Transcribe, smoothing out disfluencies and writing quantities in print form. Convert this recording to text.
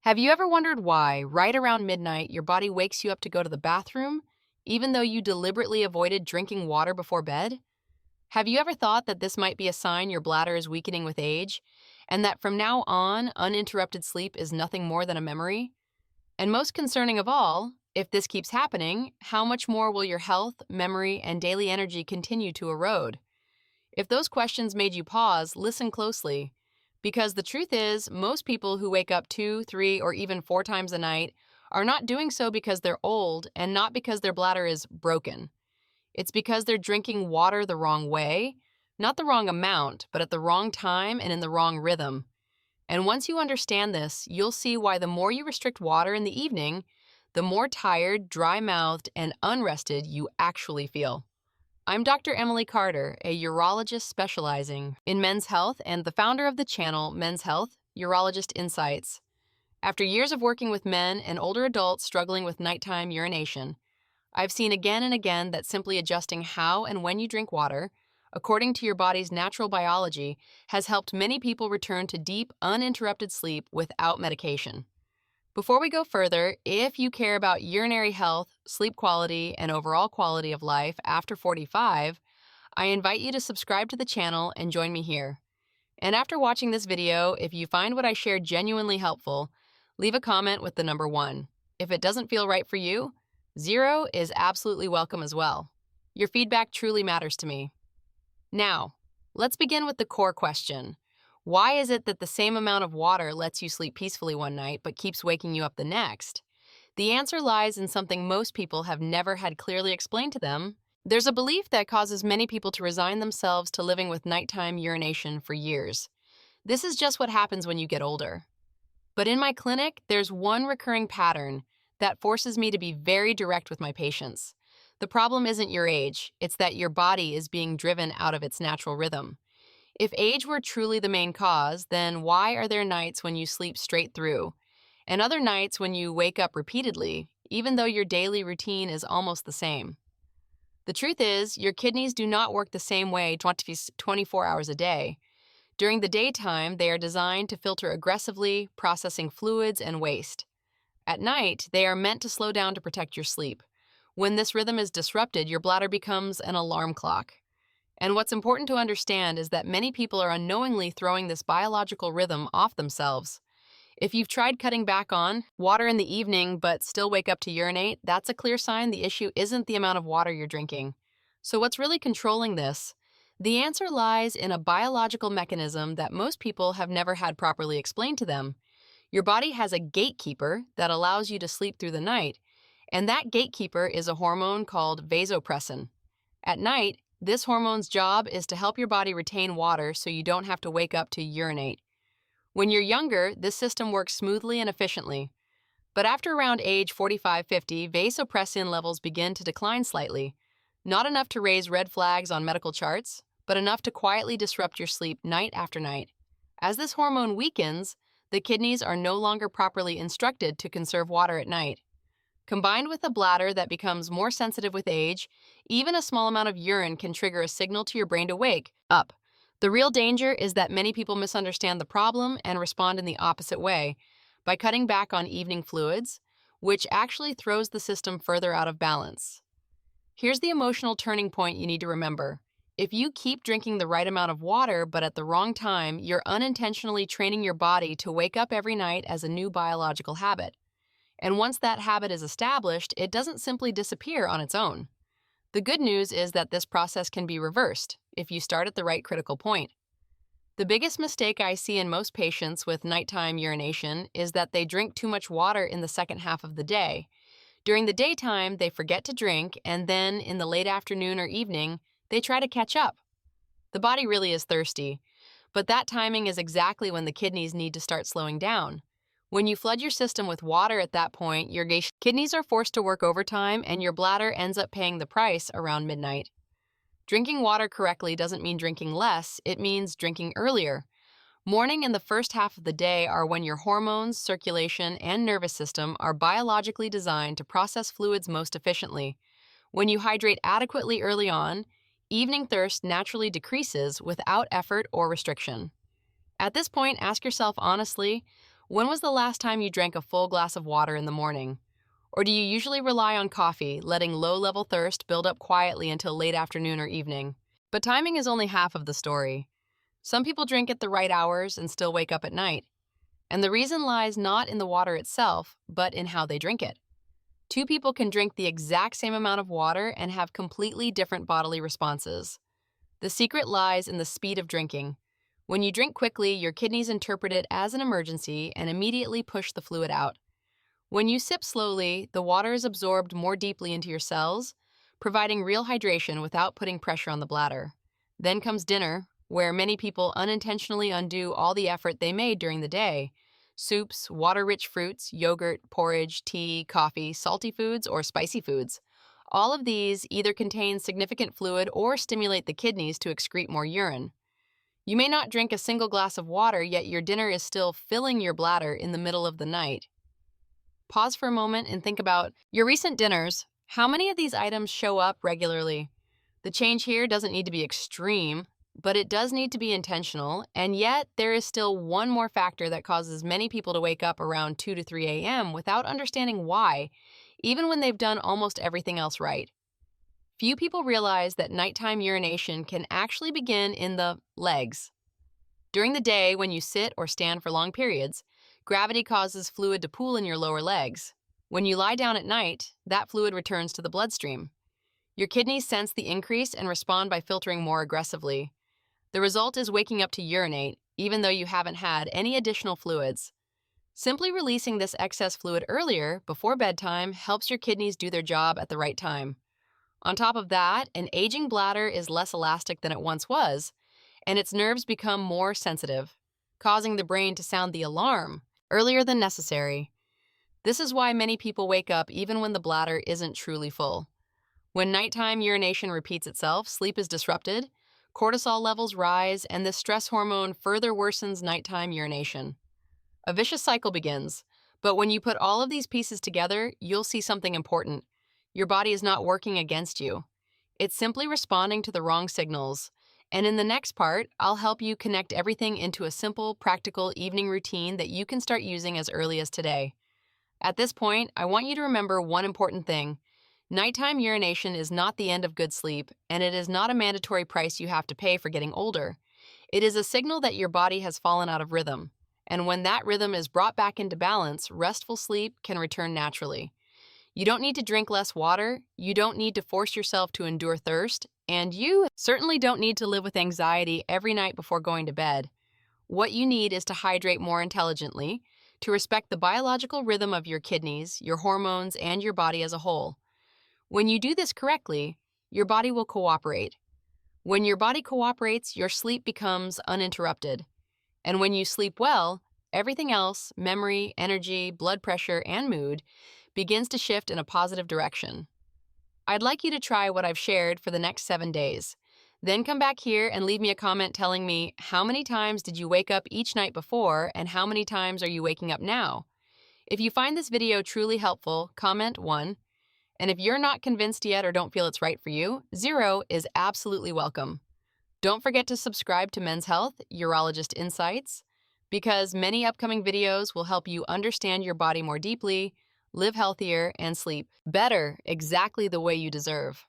Have you ever wondered why, right around midnight, your body wakes you up to go to the bathroom, even though you deliberately avoided drinking water before bed? Have you ever thought that this might be a sign your bladder is weakening with age, and that from now on, uninterrupted sleep is nothing more than a memory? And most concerning of all, if this keeps happening, how much more will your health, memory, and daily energy continue to erode? If those questions made you pause, listen closely. Because the truth is, most people who wake up 2, 3, or even 4 times a night are not doing so because they're old and not because their bladder is broken. It's because they're drinking water the wrong way, not the wrong amount, but at the wrong time and in the wrong rhythm. And once you understand this, you'll see why the more you restrict water in the evening, the more tired, dry-mouthed, and unrested you actually feel. I'm Dr. Emily Carter, a urologist specializing in men's health and the founder of the channel Men's Health, Urologist Insights. After years of working with men and older adults struggling with nighttime urination, I've seen again and again that simply adjusting how and when you drink water, according to your body's natural biology, has helped many people return to deep, uninterrupted sleep without medication. Before we go further, if you care about urinary health, sleep quality, and overall quality of life after 45, I invite you to subscribe to the channel and join me here. And after watching this video, if you find what I share genuinely helpful, leave a comment with the number 1. If it doesn't feel right for you, 0 is absolutely welcome as well. Your feedback truly matters to me. Now, let's begin with the core question. Why is it that the same amount of water lets you sleep peacefully one night but keeps waking you up the next? The answer lies in something most people have never had clearly explained to them. There's a belief that causes many people to resign themselves to living with nighttime urination for years. This is just what happens when you get older. But in my clinic, there's one recurring pattern that forces me to be very direct with my patients. The problem isn't your age, it's that your body is being driven out of its natural rhythm. If age were truly the main cause, then why are there nights when you sleep straight through, and other nights when you wake up repeatedly, even though your daily routine is almost the same? The truth is, your kidneys do not work the same way 24 hours a day. During the daytime, they are designed to filter aggressively, processing fluids and waste. At night, they are meant to slow down to protect your sleep. When this rhythm is disrupted, your bladder becomes an alarm clock. And what's important to understand is that many people are unknowingly throwing this biological rhythm off themselves. If you've tried cutting back on water in the evening but still wake up to urinate, that's a clear sign the issue isn't the amount of water you're drinking. So what's really controlling this? The answer lies in a biological mechanism that most people have never had properly explained to them. Your body has a gatekeeper that allows you to sleep through the night, and that gatekeeper is a hormone called vasopressin. At night, this hormone's job is to help your body retain water so you don't have to wake up to urinate. When you're younger, this system works smoothly and efficiently. But after around age 45-50, vasopressin levels begin to decline slightly. Not enough to raise red flags on medical charts, but enough to quietly disrupt your sleep night after night. As this hormone weakens, the kidneys are no longer properly instructed to conserve water at night. Combined with a bladder that becomes more sensitive with age, even a small amount of urine can trigger a signal to your brain to wake up. The real danger is that many people misunderstand the problem and respond in the opposite way, by cutting back on evening fluids, which actually throws the system further out of balance. Here's the emotional turning point you need to remember. If you keep drinking the right amount of water but at the wrong time, you're unintentionally training your body to wake up every night as a new biological habit. And once that habit is established, it doesn't simply disappear on its own. The good news is that this process can be reversed if you start at the right critical point. The biggest mistake I see in most patients with nighttime urination is that they drink too much water in the second half of the day. During the daytime, they forget to drink, and then in the late afternoon or evening, they try to catch up. The body really is thirsty, but that timing is exactly when the kidneys need to start slowing down. When you flood your system with water at that point, your kidneys are forced to work overtime and your bladder ends up paying the price around midnight. Drinking water correctly doesn't mean drinking less, it means drinking earlier. Morning and the first half of the day are when your hormones, circulation, and nervous system are biologically designed to process fluids most efficiently. When you hydrate adequately early on, evening thirst naturally decreases without effort or restriction. At this point, ask yourself honestly, When was the last time you drank a full glass of water in the morning? Or do you usually rely on coffee, letting low-level thirst build up quietly until late afternoon or evening? But timing is only half of the story. Some people drink at the right hours and still wake up at night. And the reason lies not in the water itself, but in how they drink it. Two people can drink the exact same amount of water and have completely different bodily responses. The secret lies in the speed of drinking. When you drink quickly, your kidneys interpret it as an emergency and immediately push the fluid out. When you sip slowly, the water is absorbed more deeply into your cells, providing real hydration without putting pressure on the bladder. Then comes dinner, where many people unintentionally undo all the effort they made during the day. Soups, water-rich fruits, yogurt, porridge, tea, coffee, salty foods, or spicy foods. All of these either contain significant fluid or stimulate the kidneys to excrete more urine. You may not drink a single glass of water, yet your dinner is still filling your bladder in the middle of the night. Pause for a moment and think about your recent dinners. How many of these items show up regularly? The change here doesn't need to be extreme, but it does need to be intentional, and yet there is still one more factor that causes many people to wake up around 2 to 3 a.m. without understanding why, even when they've done almost everything else right. Few people realize that nighttime urination can actually begin in the legs. During the day, when you sit or stand for long periods, gravity causes fluid to pool in your lower legs. When you lie down at night, that fluid returns to the bloodstream. Your kidneys sense the increase and respond by filtering more aggressively. The result is waking up to urinate, even though you haven't had any additional fluids. Simply releasing this excess fluid earlier, before bedtime, helps your kidneys do their job at the right time. On top of that, an aging bladder is less elastic than it once was, and its nerves become more sensitive, causing the brain to sound the alarm earlier than necessary. This is why many people wake up even when the bladder isn't truly full. When nighttime urination repeats itself, sleep is disrupted, cortisol levels rise, and this stress hormone further worsens nighttime urination. A vicious cycle begins, but when you put all of these pieces together, you'll see something important. Your body is not working against you. It's simply responding to the wrong signals. And in the next part, I'll help you connect everything into a simple, practical evening routine that you can start using as early as today. At this point, I want you to remember one important thing. Nighttime urination is not the end of good sleep, and it is not a mandatory price you have to pay for getting older. It is a signal that your body has fallen out of rhythm. And when that rhythm is brought back into balance, restful sleep can return naturally. You don't need to drink less water, you don't need to force yourself to endure thirst, and you certainly don't need to live with anxiety every night before going to bed. What you need is to hydrate more intelligently, to respect the biological rhythm of your kidneys, your hormones, and your body as a whole. When you do this correctly, your body will cooperate. When your body cooperates, your sleep becomes uninterrupted. And when you sleep well, everything else, memory, energy, blood pressure, and mood, begins to shift in a positive direction. I'd like you to try what I've shared for the next 7 days. Then come back here and leave me a comment telling me how many times did you wake up each night before and how many times are you waking up now? If you find this video truly helpful, comment 1. And if you're not convinced yet or don't feel it's right for you, 0 is absolutely welcome. Don't forget to subscribe to Men's Health, Urologist Insights, because many upcoming videos will help you understand your body more deeply, live healthier, and sleep better exactly the way you deserve.